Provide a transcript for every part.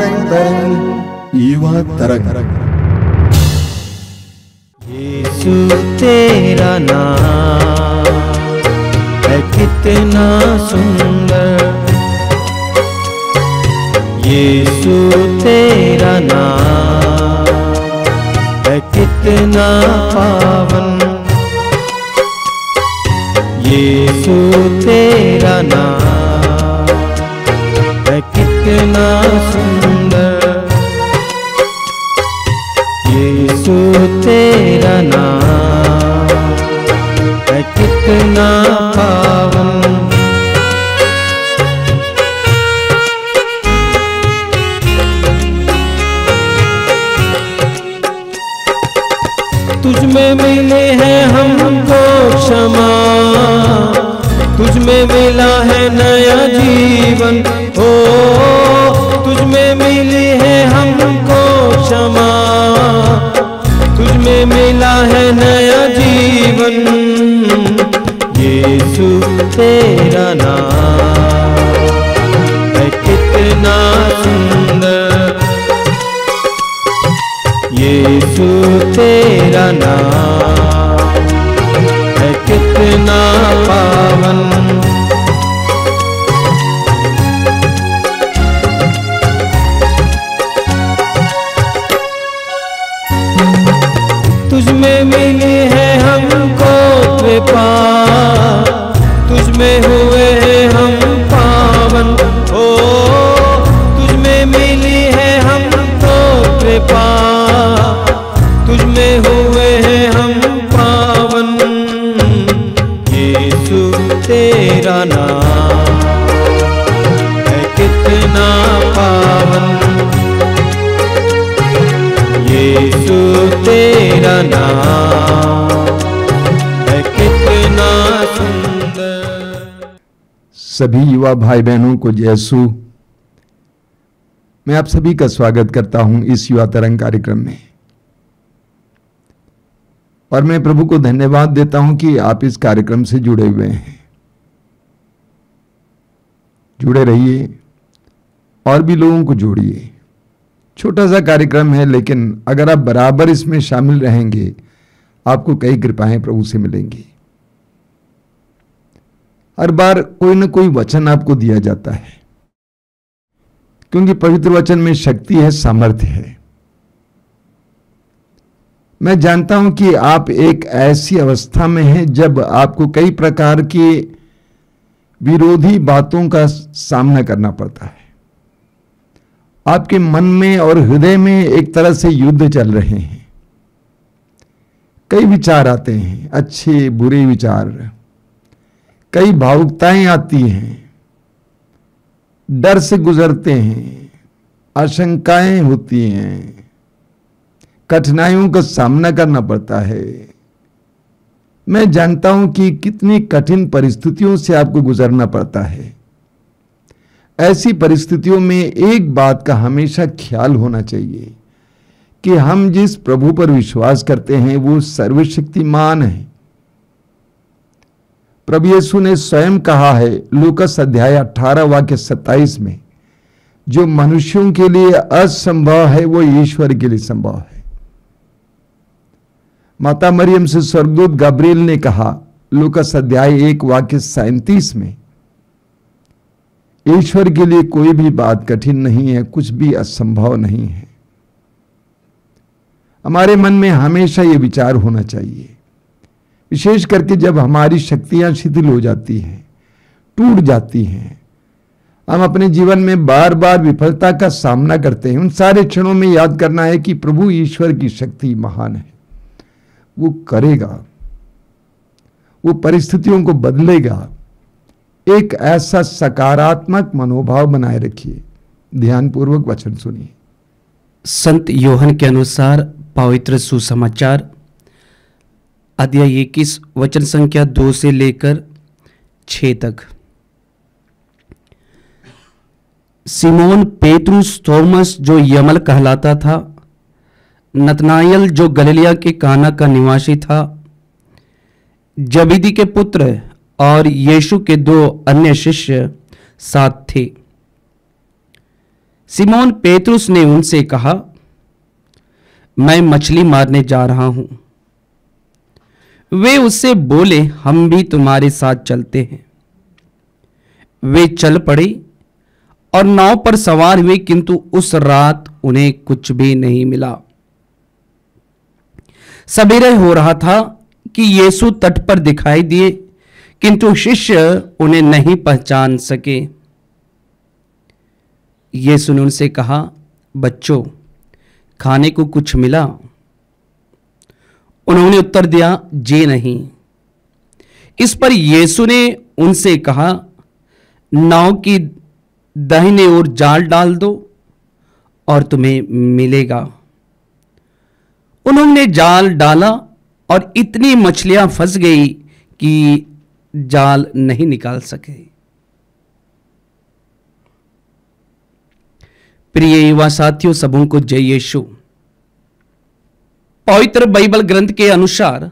तरंग युवा तरंग। यीशु तेरा नाम है कितना सुंदर, यीशु तेरा नाम है कितना पावन, यीशु तेरा नाम है कितना सुंदर, यीशु तेरा नाम है कितना पावन। तुझ में मिले हैं हमको क्षमा, तुझ में मिला है नया जीवन, ओ तुझ में मिली है हमको क्षमा, तुझ में मिला है नया जीवन, यीशु तेरा नाम है कितना सुंदर, यीशु तेरा नाम है कितना पावन। तुझ में मिली है हमको कृपा, तुझ में हुए हैं हम पावन, ओ तुझ में मिली है हमको कृपा, तुझ में हुए हैं हम पावन, यीशु तेरा नाम है कितना पावन, यीशु तेरा नाम है कितना सुंदर। सभी युवा भाई बहनों को जय यीशु। मैं आप सभी का स्वागत करता हूं इस युवा तरंग कार्यक्रम में, और मैं प्रभु को धन्यवाद देता हूं कि आप इस कार्यक्रम से जुड़े हुए हैं। जुड़े रहिए और भी लोगों को जोड़िए। छोटा सा कार्यक्रम है, लेकिन अगर आप बराबर इसमें शामिल रहेंगे आपको कई कृपाएं प्रभु से मिलेंगी। हर बार कोई ना कोई वचन आपको दिया जाता है, क्योंकि पवित्र वचन में शक्ति है, सामर्थ्य है। मैं जानता हूं कि आप एक ऐसी अवस्था में हैं जब आपको कई प्रकार की विरोधी बातों का सामना करना पड़ता है। आपके मन में और हृदय में एक तरह से युद्ध चल रहे हैं। कई विचार आते हैं, अच्छे बुरे विचार, कई भावुकताएं आती हैं, डर से गुजरते हैं, आशंकाएं होती हैं, कठिनाइयों का सामना करना पड़ता है। मैं जानता हूं कि कितनी कठिन परिस्थितियों से आपको गुजरना पड़ता है। ऐसी परिस्थितियों में एक बात का हमेशा ख्याल होना चाहिए कि हम जिस प्रभु पर विश्वास करते हैं वो सर्वशक्तिमान है। प्रभु यीशु ने स्वयं कहा है लूकास अध्याय 18 वाक्य 27 में, जो मनुष्यों के लिए असंभव है वो ईश्वर के लिए संभव है। माता मरियम से स्वर्गदूत गब्रिएल ने कहा लूकास अध्याय 1 वाक्य 37 में, ईश्वर के लिए कोई भी बात कठिन नहीं है, कुछ भी असंभव नहीं है। हमारे मन में हमेशा ये विचार होना चाहिए, विशेष करके जब हमारी शक्तियां शिथिल हो जाती हैं, टूट जाती हैं, हम अपने जीवन में बार बार विफलता का सामना करते हैं। उन सारे क्षणों में याद करना है कि प्रभु ईश्वर की शक्ति महान है, वो करेगा, वो परिस्थितियों को बदलेगा। एक ऐसा सकारात्मक मनोभाव बनाए रखिए। ध्यानपूर्वक वचन सुनिए। संत यूहन्ना के अनुसार पवित्र सुसमाचार अध्याय 21 वचन संख्या 2 से लेकर 6 तक। सिमोन पेतरुस, थोमस जो यमल कहलाता था, नतनाएल जो गलीलिया के काना का निवासी था, जबीदी के पुत्र और यीशु के 2 अन्य शिष्य साथ थे। सिमोन पेतरुस ने उनसे कहा, मैं मछली मारने जा रहा हूं। वे उससे बोले, हम भी तुम्हारे साथ चलते हैं। वे चल पड़े और नाव पर सवार हुए, किंतु उस रात उन्हें कुछ भी नहीं मिला। सवेरे हो रहा था कि यीशु तट पर दिखाई दिए, किंतु शिष्य उन्हें नहीं पहचान सके। यीशु ने उनसे कहा, बच्चों, खाने को कुछ मिला? उन्होंने उत्तर दिया, जी नहीं। इस पर यीशु ने उनसे कहा, नाव की दाहिने ओर जाल डाल दो और तुम्हें मिलेगा। उन्होंने जाल डाला और इतनी मछलियां फंस गई कि जाल नहीं निकाल सके। प्रिय युवा साथियों, सबों को जय यीशु। पवित्र बाइबल ग्रंथ के अनुसार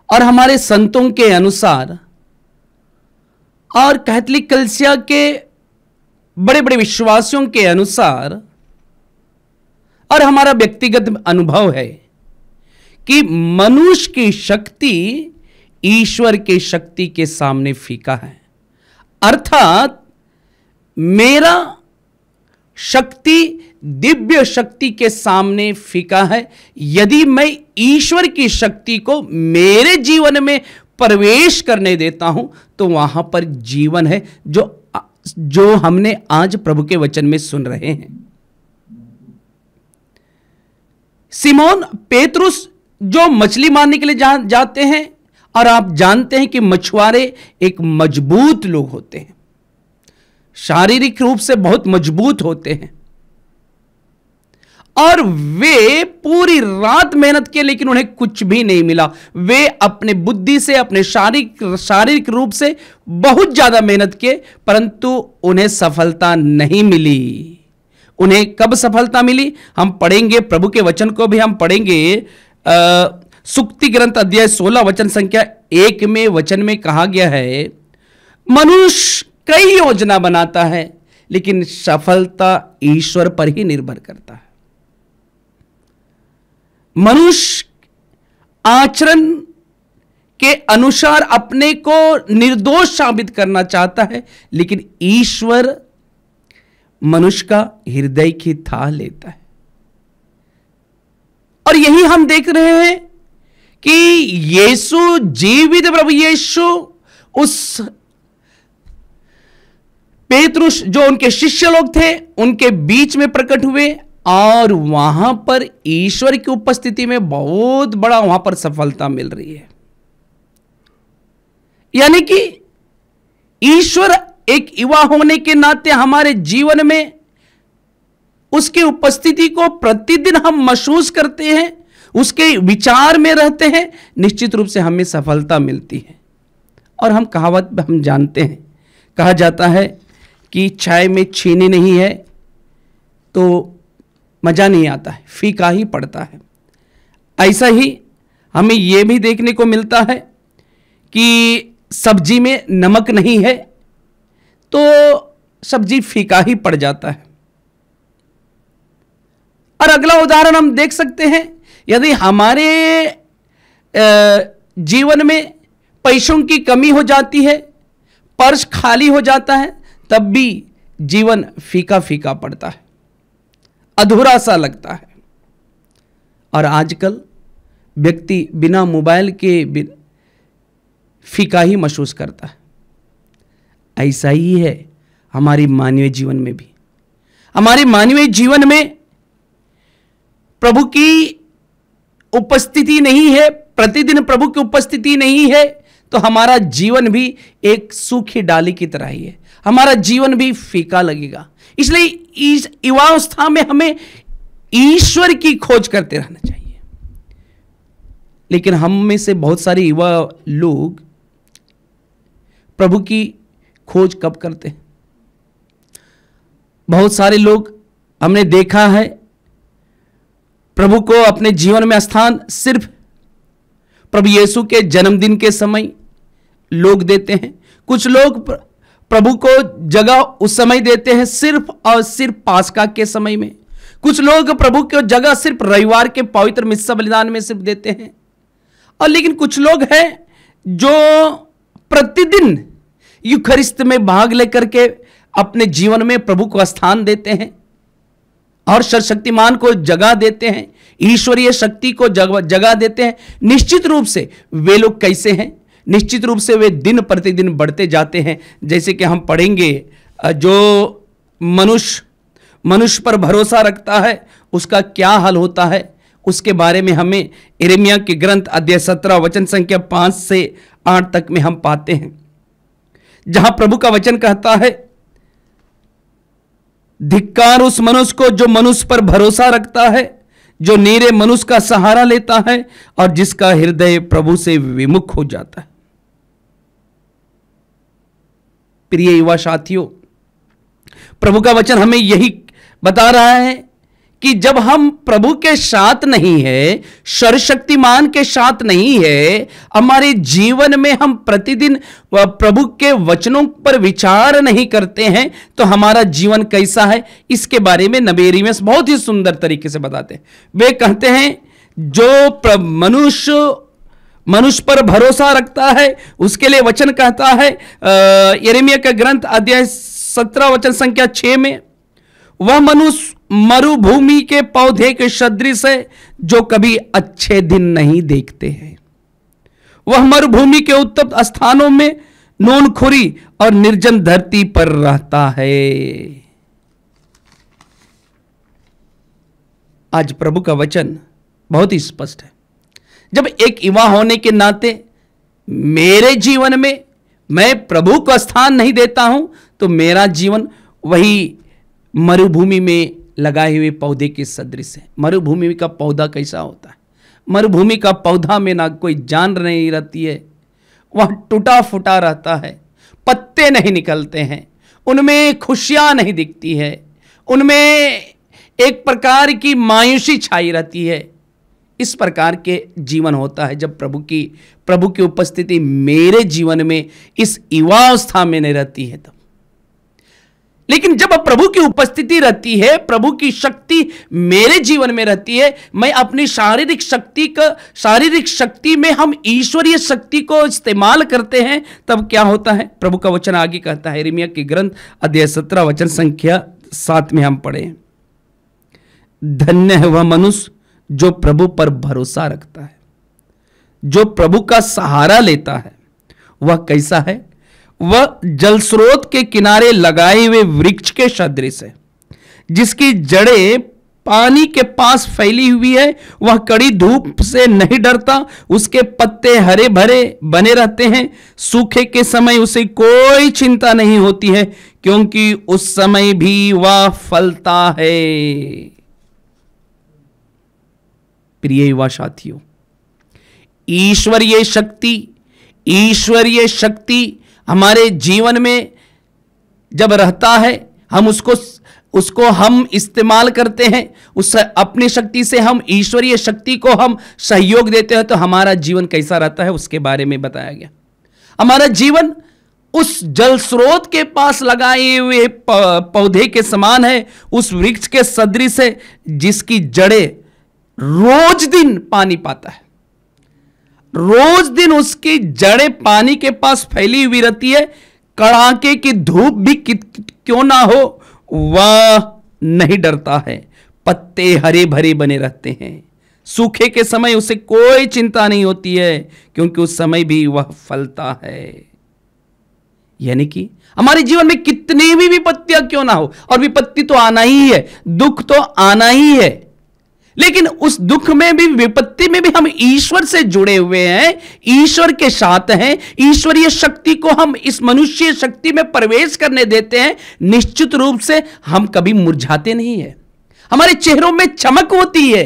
और हमारे संतों के अनुसार और कैथोलिक कलीसिया के बड़े बड़े विश्वासियों के अनुसार और हमारा व्यक्तिगत अनुभव है कि मनुष्य की शक्ति ईश्वर की शक्ति के सामने फीका है। अर्थात मेरा शक्ति दिव्य शक्ति के सामने फीका है। यदि मैं ईश्वर की शक्ति को मेरे जीवन में प्रवेश करने देता हूं तो वहां पर जीवन है, जो हमने आज प्रभु के वचन में सुन रहे हैं। सिमोन पेतरुस जो मछली मारने के लिए जाते हैं, और आप जानते हैं कि मछुआरे एक मजबूत लोग होते हैं, शारीरिक रूप से बहुत मजबूत होते हैं, और वे पूरी रात मेहनत किए लेकिन उन्हें कुछ भी नहीं मिला। वे अपने बुद्धि से, अपने शारीरिक रूप से बहुत ज्यादा मेहनत किए, परंतु उन्हें सफलता नहीं मिली। उन्हें कब सफलता मिली? हम पढ़ेंगे, प्रभु के वचन को भी हम पढ़ेंगे। सुक्ति ग्रंथ अध्याय 16 वचन संख्या 1 में वचन में कहा गया है, मनुष्य कई योजना बनाता है लेकिन सफलता ईश्वर पर ही निर्भर करता है। मनुष्य आचरण के अनुसार अपने को निर्दोष साबित करना चाहता है, लेकिन ईश्वर मनुष्य का हृदय की थाह लेता है। और यही हम देख रहे हैं कि यीशु, जीवित प्रभु यीशु, उस पेतरुस जो उनके शिष्य लोग थे उनके बीच में प्रकट हुए, और वहां पर ईश्वर की उपस्थिति में बहुत बड़ा वहां पर सफलता मिल रही है। यानी कि ईश्वर एक युवा होने के नाते हमारे जीवन में उसकी उपस्थिति को प्रतिदिन हम महसूस करते हैं, उसके विचार में रहते हैं, निश्चित रूप से हमें सफलता मिलती है। और हम कहावत हम जानते हैं, कहा जाता है कि चाय में चीनी नहीं है तो मजा नहीं आता है, फीका ही पड़ता है। ऐसा ही हमें यह भी देखने को मिलता है कि सब्जी में नमक नहीं है तो सब्जी फीका ही पड़ जाता है। और अगला उदाहरण हम देख सकते हैं, यदि हमारे जीवन में पैसों की कमी हो जाती है, पर्स खाली हो जाता है, तब भी जीवन फीका फीका पड़ता है, अधूरा सा लगता है। और आजकल व्यक्ति बिना मोबाइल के फीका ही महसूस करता है। ऐसा ही है हमारी मानवीय जीवन में भी। हमारे मानवीय जीवन में प्रभु की उपस्थिति नहीं है, प्रतिदिन प्रभु की उपस्थिति नहीं है, तो हमारा जीवन भी एक सूखी डाली की तरह ही है, हमारा जीवन भी फीका लगेगा। इसलिए इस युवावस्था में हमें ईश्वर की खोज करते रहना चाहिए। लेकिन हम में से बहुत सारे युवा लोग प्रभु की खोज कब करते हैं? बहुत सारे लोग हमने देखा है प्रभु को अपने जीवन में स्थान सिर्फ प्रभु यीशु के जन्मदिन के समय लोग देते हैं। कुछ लोग प्रभु को जगह उस समय देते हैं सिर्फ और सिर्फ पास्का के समय में। कुछ लोग प्रभु को जगह सिर्फ रविवार के पवित्र मिस्सा बलिदान में सिर्फ देते हैं, और लेकिन कुछ लोग हैं जो प्रतिदिन यूखरिस्त में भाग लेकर के अपने जीवन में प्रभु को स्थान देते हैं और सर्वशक्तिमान को जगह देते हैं, ईश्वरीय शक्ति को जगह देते हैं। निश्चित रूप से वे लोग कैसे हैं? निश्चित रूप से वे दिन प्रतिदिन बढ़ते जाते हैं। जैसे कि हम पढ़ेंगे, जो मनुष्य पर भरोसा रखता है उसका क्या हाल होता है, उसके बारे में हमें यिर्मयाह के ग्रंथ अध्याय 17 वचन संख्या 5 से 8 तक में हम पाते हैं, जहां प्रभु का वचन कहता है, धिक्कार उस मनुष्य को जो मनुष्य पर भरोसा रखता है, जो नीरे मनुष्य का सहारा लेता है और जिसका हृदय प्रभु से विमुख हो जाता है। प्रिय युवा साथियों, प्रभु का वचन हमें यही बता रहा है कि जब हम प्रभु के साथ नहीं है, सर्वशक्तिमान के साथ नहीं है, हमारे जीवन में हम प्रतिदिन प्रभु के वचनों पर विचार नहीं करते हैं, तो हमारा जीवन कैसा है, इसके बारे में नबी यिर्मयाह बहुत ही सुंदर तरीके से बताते हैं। वे कहते हैं, जो मनुष्य पर भरोसा रखता है उसके लिए वचन कहता है, यिर्मयाह का ग्रंथ अध्याय 17 वचन संख्या 6 में, वह मनुष्य मरुभूमि के पौधे के सदृश है जो कभी अच्छे दिन नहीं देखते हैं। वह मरुभूमि के उत्तप्त स्थानों में नोनखुरी और निर्जन धरती पर रहता है। आज प्रभु का वचन बहुत ही स्पष्ट है। जब एक युवा होने के नाते मेरे जीवन में मैं प्रभु को स्थान नहीं देता हूं, तो मेरा जीवन वही मरुभूमि में लगाए हुए पौधे के सदृश है। मरुभूमि का पौधा कैसा होता है? मरुभूमि का पौधा में ना कोई जान नहीं रहती है, वह टूटा फूटा रहता है, पत्ते नहीं निकलते हैं, उनमें खुशियां नहीं दिखती है, उनमें एक प्रकार की मायूसी छाई रहती है। इस प्रकार के जीवन होता है जब प्रभु की उपस्थिति मेरे जीवन में इस युवावस्था में नहीं रहती है तब। लेकिन जब प्रभु की उपस्थिति रहती है, प्रभु की शक्ति मेरे जीवन में रहती है, मैं अपनी शारीरिक शक्ति में हम ईश्वरीय शक्ति को इस्तेमाल करते हैं, तब क्या होता है? प्रभु का वचन आगे कहता है, यिर्मयाह के ग्रंथ अध्याय 17 वचन संख्या 7 में हम पढ़े, धन्य है वह मनुष्य जो प्रभु पर भरोसा रखता है, जो प्रभु का सहारा लेता है। वह कैसा है? वह जल स्रोत के किनारे लगाए हुए वृक्ष के सदृश है, जिसकी जड़ें पानी के पास फैली हुई है। वह कड़ी धूप से नहीं डरता, उसके पत्ते हरे भरे बने रहते हैं। सूखे के समय उसे कोई चिंता नहीं होती है, क्योंकि उस समय भी वह फलता है। प्रिय युवा साथियों, ईश्वरीय शक्ति हमारे जीवन में जब रहता है, हम उसको हम इस्तेमाल करते हैं, उस अपनी शक्ति से हम ईश्वरीय शक्ति को हम सहयोग देते हैं, तो हमारा जीवन कैसा रहता है उसके बारे में बताया गया। हमारा जीवन उस जल स्रोत के पास लगाए हुए पौधे के समान है, उस वृक्ष के सदृश है, जिसकी जड़ें रोज दिन पानी पाता है, रोज दिन उसकी जड़ें पानी के पास फैली हुई रहती है। कड़ाके की धूप भी क्यों ना हो, वह नहीं डरता है, पत्ते हरे भरे बने रहते हैं। सूखे के समय उसे कोई चिंता नहीं होती है, क्योंकि उस समय भी वह फलता है। यानी कि हमारे जीवन में कितनी भी विपत्तियां क्यों ना हो, और विपत्ति तो आना ही है, दुख तो आना ही है, लेकिन उस दुख में भी, विपत्ति में भी हम ईश्वर से जुड़े हुए हैं, ईश्वर के साथ हैं। ईश्वरीय शक्ति को हम इस मनुष्य शक्ति में प्रवेश करने देते हैं, निश्चित रूप से हम कभी मुरझाते नहीं है, हमारे चेहरों में चमक होती है,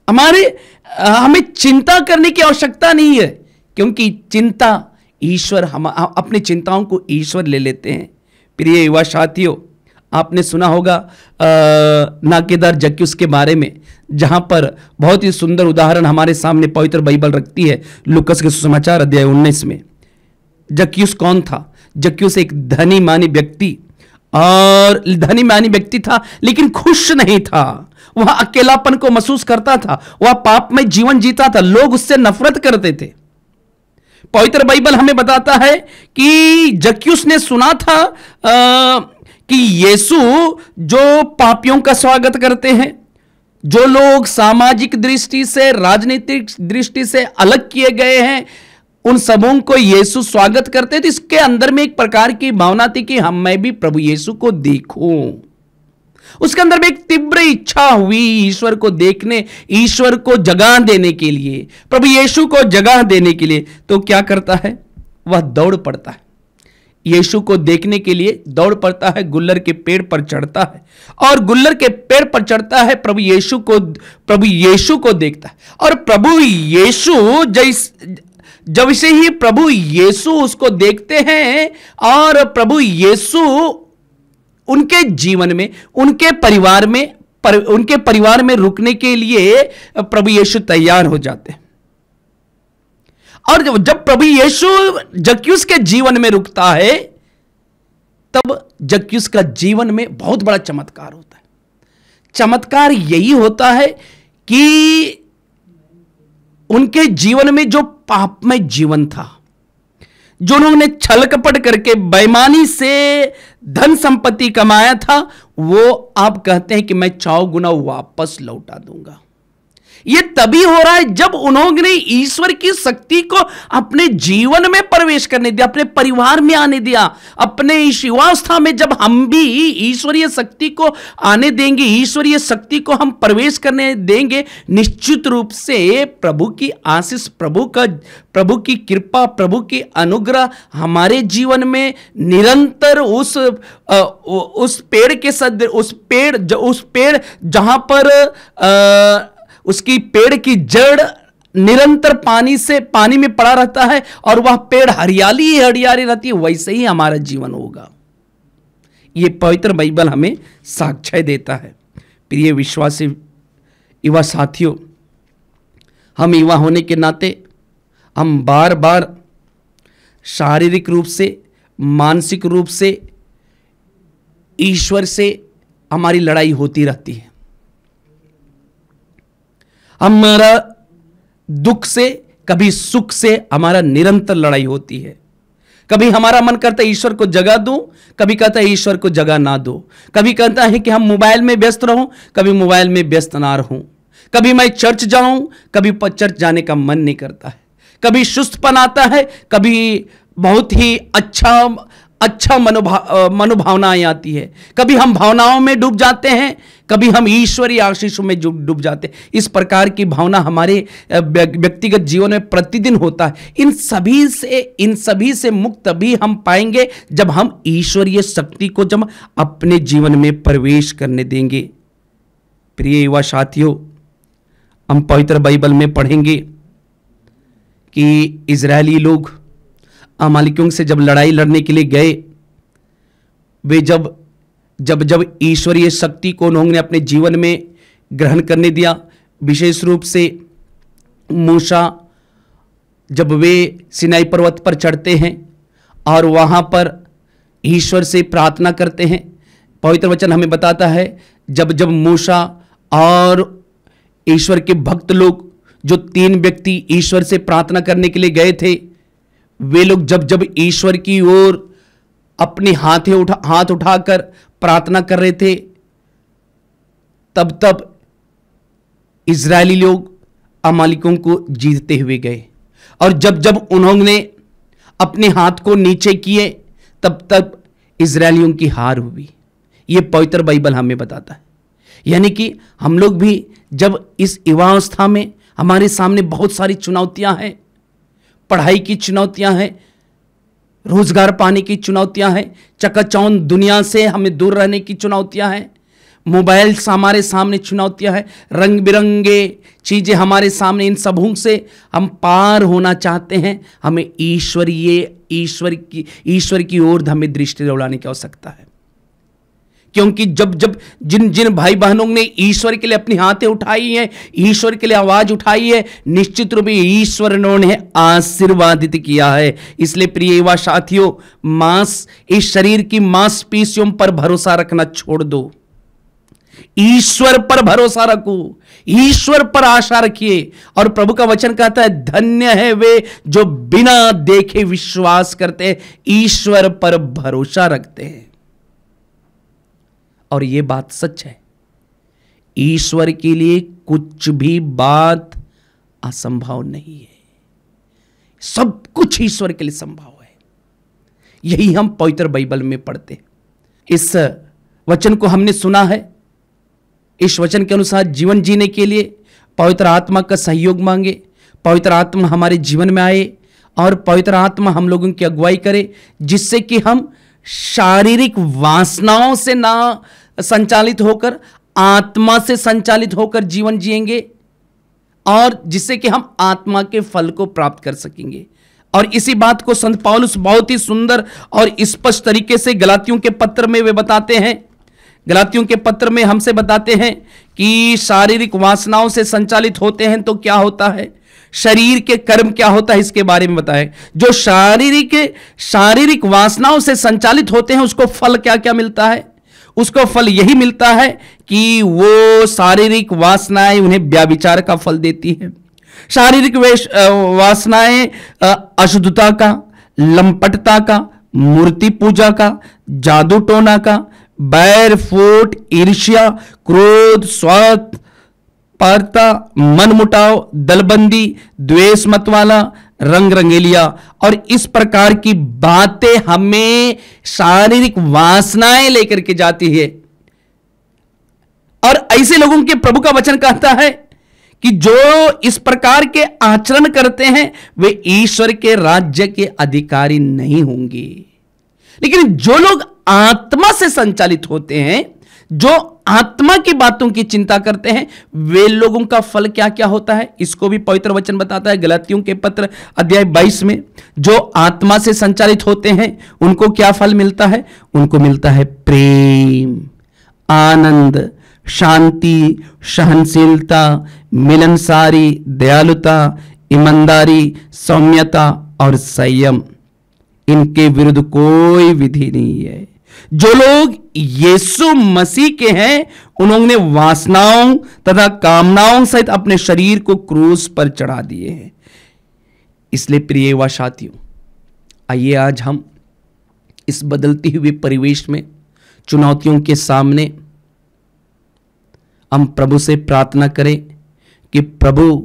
हमें चिंता करने की आवश्यकता नहीं है, क्योंकि चिंता ईश्वर, हम अपनी चिंताओं को ईश्वर ले लेते हैं। प्रिय युवा साथियों, आपने सुना होगा नाकेदार जक्युस के बारे में, जहां पर बहुत ही सुंदर उदाहरण हमारे सामने पवित्र बाइबल रखती है। लूकस के सुसमाचार अध्याय 19 में जक्युस कौन था? जक्यूस एक धनी मानी व्यक्ति और धनी मानी व्यक्ति था, लेकिन खुश नहीं था। वह अकेलापन को महसूस करता था, वह पाप में जीवन जीता था, लोग उससे नफरत करते थे। पवित्र बाइबल हमें बताता है कि जक्यूस ने सुना था कि यीशु जो पापियों का स्वागत करते हैं, जो लोग सामाजिक दृष्टि से, राजनीतिक दृष्टि से अलग किए गए हैं, उन सबों को यीशु स्वागत करते थे। इसके अंदर में एक प्रकार की भावना थी कि मैं भी प्रभु यीशु को देखूं। उसके अंदर में एक तीव्र इच्छा हुई ईश्वर को देखने, ईश्वर को जगह देने के लिए, प्रभु यीशु को जगह देने के लिए। तो क्या करता है, वह दौड़ पड़ता है, यीशु को देखने के लिए दौड़ पड़ता है, गुल्लर के पेड़ पर चढ़ता है और गुल्लर के पेड़ पर चढ़ता है, प्रभु यीशु को देखता है। और प्रभु यीशु जब से ही प्रभु यीशु उसको देखते हैं और प्रभु यीशु उनके जीवन में, उनके परिवार में रुकने के लिए प्रभु यीशु तैयार हो जाते हैं। और जब प्रभु यीशु जक्यूस के जीवन में रुकता है, तब जक्यूस का जीवन में बहुत बड़ा चमत्कार होता है। चमत्कार यही होता है कि उनके जीवन में जो पापमय जीवन था, जो उन्होंने छल कपट करके बेईमानी से धन संपत्ति कमाया था, वो आप कहते हैं कि मैं 100 गुना वापस लौटा दूंगा। ये तभी हो रहा है जब उन्होंने ईश्वर की शक्ति को अपने जीवन में प्रवेश करने दिया, अपने परिवार में आने दिया। अपने इस युवावस्था में जब हम भी ईश्वरीय शक्ति को आने देंगे, ईश्वरीय शक्ति को हम प्रवेश करने देंगे, निश्चित रूप से प्रभु की आशीष, प्रभु की कृपा, प्रभु की अनुग्रह हमारे जीवन में निरंतर उस पेड़ के सदृश, उस पेड़ जहां पर उसकी पेड़ की जड़ निरंतर पानी में पड़ा रहता है और वह पेड़ हरियाली रहती है, वैसे ही हमारा जीवन होगा। यह पवित्र बाइबल हमें साक्ष्य देता है। प्रिय विश्वासी युवा साथियों, हम युवा होने के नाते हम बार बार शारीरिक रूप से, मानसिक रूप से ईश्वर से हमारी लड़ाई होती रहती है। हमारा दुख से, कभी सुख से हमारा निरंतर लड़ाई होती है। कभी हमारा मन करता है ईश्वर को जगह दूं, कभी कहता है ईश्वर को जगह ना दो। कभी कहता है कि हम मोबाइल में व्यस्त रहूं, कभी मोबाइल में व्यस्त ना रहूं। कभी मैं चर्च जाऊं, कभी चर्च जाने का मन नहीं करता है। कभी सुस्तपन आता है, कभी बहुत ही अच्छा मनोभावनाएं आती है। कभी हम भावनाओं में डूब जाते हैं, कभी हम ईश्वरीय आशीषों में डूब जाते हैं। इस प्रकार की भावना हमारे व्यक्तिगत जीवन में प्रतिदिन होता है। इन सभी से मुक्त भी हम पाएंगे जब हम ईश्वरीय शक्ति को जब अपने जीवन में प्रवेश करने देंगे। प्रिय युवा साथियों, हम पवित्र बाइबल में पढ़ेंगे कि इजरायली लोग अमालेकियों से जब लड़ाई लड़ने के लिए गए, वे जब ईश्वरीय शक्ति को उन्होंने अपने जीवन में ग्रहण करने दिया, विशेष रूप से मूसा जब वे सिनाई पर्वत पर चढ़ते हैं और वहाँ पर ईश्वर से प्रार्थना करते हैं, पवित्र वचन हमें बताता है जब मूसा और ईश्वर के भक्त लोग, जो 3 व्यक्ति ईश्वर से प्रार्थना करने के लिए गए थे, वे लोग जब ईश्वर की ओर अपने हाथ उठाकर प्रार्थना कर रहे थे, तब इजरायली लोग अमालेकियों को जीतते हुए गए। और जब उन्होंने अपने हाथ को नीचे किए, तब इजरायलियों की हार हुई। ये पवित्र बाइबल हमें बताता है। यानी कि हम लोग भी जब इस युवावस्था में, हमारे सामने बहुत सारी चुनौतियां हैं, पढ़ाई की चुनौतियां हैं, रोजगार पाने की चुनौतियां हैं, चकाचौंध दुनिया से हमें दूर रहने की चुनौतियां हैं, मोबाइल हमारे सामने चुनौतियां हैं, रंग बिरंगे चीजें हमारे सामने, इन सबों से हम पार होना चाहते हैं। हमें ईश्वर की ओर हमें दृष्टि दौड़ाने की आवश्यकता है, क्योंकि जब जब जिन जिन भाई बहनों ने ईश्वर के लिए अपनी हाथें उठाई हैं, ईश्वर के लिए आवाज उठाई है, निश्चित रूप से ईश्वर ने उन्हें आशीर्वादित किया है। इसलिए प्रिय युवा साथियों, इस शरीर की मांसपेशियों पर भरोसा रखना छोड़ दो, ईश्वर पर भरोसा रखो, ईश्वर पर आशा रखिए। और प्रभु का वचन कहता है, धन्य है वे जो बिना देखे विश्वास करते हैं, ईश्वर पर भरोसा रखते हैं। और यह बात सच है, ईश्वर के लिए कुछ भी बात असंभव नहीं है, सब कुछ ईश्वर के लिए संभव है। यही हम पवित्र बाइबल में पढ़ते हैं। इस वचन को हमने सुना है, इस वचन के अनुसार जीवन जीने के लिए पवित्र आत्मा का सहयोग मांगे, पवित्र आत्मा हमारे जीवन में आए और पवित्र आत्मा हम लोगों की अगुवाई करे, जिससे कि हम शारीरिक वासनाओं से ना संचालित होकर आत्मा से संचालित होकर जीवन जिएंगे, और जिससे कि हम आत्मा के फल को प्राप्त कर सकेंगे। और इसी बात को संत पौलुस बहुत ही सुंदर और स्पष्ट तरीके से गलातियों के पत्र में वे बताते हैं। गलातियों के पत्र में हमसे बताते हैं कि शारीरिक वासनाओं से संचालित होते हैं तो क्या होता है, शरीर के कर्म क्या होता है, इसके बारे में बताए। जो शारीरिक वासनाओं से संचालित होते हैं उसको फल क्या क्या मिलता है, उसको फल यही मिलता है कि वो शारीरिक वासनाएं उन्हें व्यभिचार का फल देती है। शारीरिक वासनाएं अशुद्धता का, लंपटता का, मूर्ति पूजा का, जादू टोना का, बैर फूट, ईर्ष्या, क्रोध, स्वार्थ, पारता, मनमुटाव, दलबंदी, द्वेष मत वाला, रंग रंगेलिया, और इस प्रकार की बातें हमें शारीरिक वासनाएं लेकर के जाती है। और ऐसे लोगों के प्रभु का वचन कहता है कि जो इस प्रकार के आचरण करते हैं वे ईश्वर के राज्य के अधिकारी नहीं होंगे। लेकिन जो लोग आत्मा से संचालित होते हैं, जो आत्मा की बातों की चिंता करते हैं, वे लोगों का फल क्या क्या होता है, इसको भी पवित्र वचन बताता है। गलातियों के पत्र अध्याय 22 में जो आत्मा से संचालित होते हैं उनको क्या फल मिलता है, उनको मिलता है प्रेम, आनंद, शांति, सहनशीलता, मिलनसारी, दयालुता, ईमानदारी, सौम्यता और संयम। इनके विरुद्ध कोई विधि नहीं है। जो लोग यीशु मसीह के हैं उन्होंने वासनाओं तथा कामनाओं सहित अपने शरीर को क्रूस पर चढ़ा दिए हैं। इसलिए प्रिय युवा साथियों, आइए आज हम इस बदलती हुई परिवेश में, चुनौतियों के सामने हम प्रभु से प्रार्थना करें कि प्रभु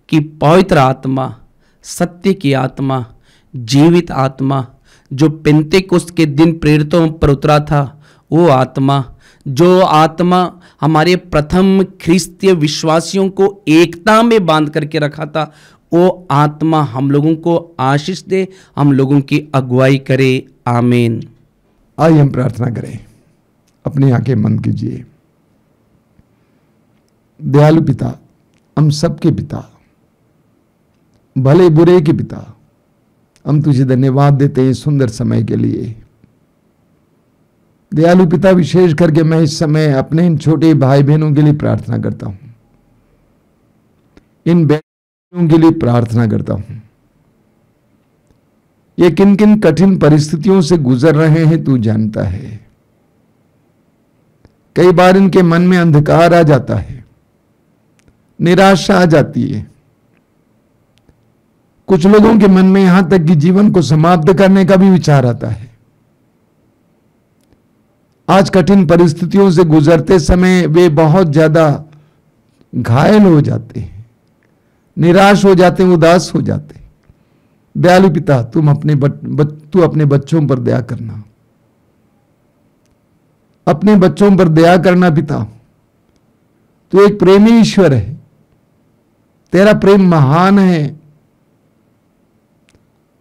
की पवित्र आत्मा, सत्य की आत्मा, जीवित आत्मा, जो पेंतेकोस्त के दिन प्रेरितों पर उतरा था, वो आत्मा, जो आत्मा हमारे प्रथम ख्रिस्तीय विश्वासियों को एकता में बांध करके रखा था, वो आत्मा हम लोगों को आशीष दे, हम लोगों की अगुवाई करे। आमीन। आइए हम प्रार्थना करें। अपनी आंखें बंद कीजिए। दयालु पिता, हम सबके पिता, भले बुरे के पिता, हम तुझे धन्यवाद देते हैं सुंदर समय के लिए। दयालु पिता, विशेष करके मैं इस समय अपने इन छोटे भाई बहनों के लिए प्रार्थना करता हूं, इन बहनों के लिए प्रार्थना करता हूं। ये किन किन कठिन परिस्थितियों से गुजर रहे हैं तू जानता है। कई बार इनके मन में अंधकार आ जाता है, निराशा आ जाती है। कुछ लोगों के मन में यहां तक कि जीवन को समाप्त करने का भी विचार आता है। आज कठिन परिस्थितियों से गुजरते समय वे बहुत ज्यादा घायल हो जाते हैं, निराश हो जाते हैं, उदास हो जाते हैं। दयालु पिता, तू अपने बच्चों पर दया करना, अपने बच्चों पर दया करना। पिता, तू एक प्रेमी ईश्वर है, तेरा प्रेम महान है,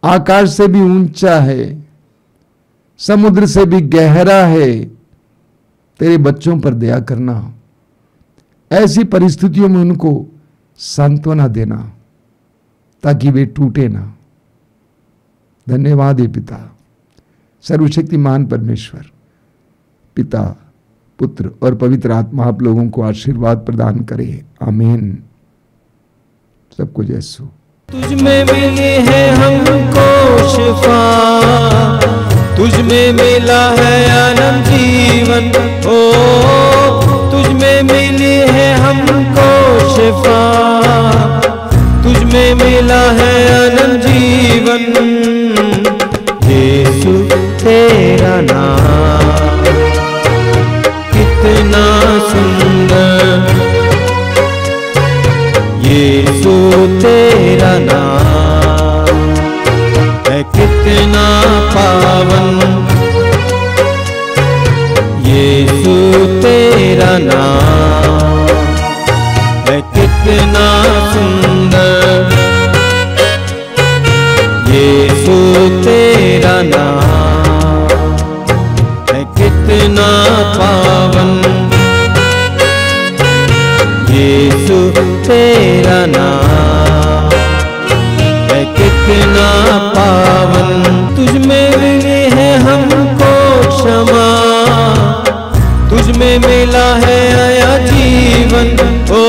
आकाश से भी ऊंचा है, समुद्र से भी गहरा है। तेरे बच्चों पर दया करना, ऐसी परिस्थितियों में उनको सांत्वना देना ताकि वे टूटे ना। धन्यवाद है पिता, सर्वशक्तिमान परमेश्वर। पिता, पुत्र और पवित्र आत्मा आप लोगों को आशीर्वाद प्रदान करे। आमीन। सबको यीशु। तुझ में मिली है हमको शिफा, तुझ में मिला है अनंत जीवन। ओ तुझ में मिली है हमको शिफा, तुझ में मिला है अनंत जीवन। यीशु तेरा नाम कितना सुंदर, यीशु तेरा नाम है कितना पावन। यीशु तेरा नाम है कितना सुंदर, यीशु तेरा नाम है कितना पावन। यीशु तेरा नाम है कितना पावन। तुझ में मिली है हमको क्षमा, तुझ में मिला है नया जीवन। ओ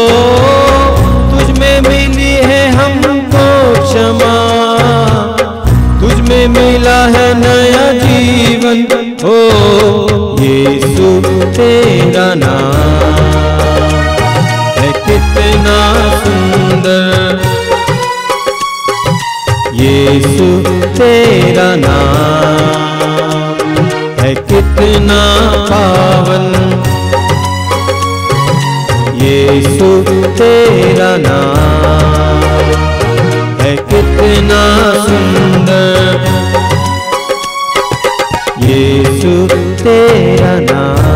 तुझ में मिली है हमको क्षमा, तुझ में मिला है नया जीवन। ओ यीशु तेरा नाम है कितना सुंदर, यीशु तेरा नाम है कितना पावन। यीशु तेरा नाम है कितना सुंदर, यीशु तेरा नाम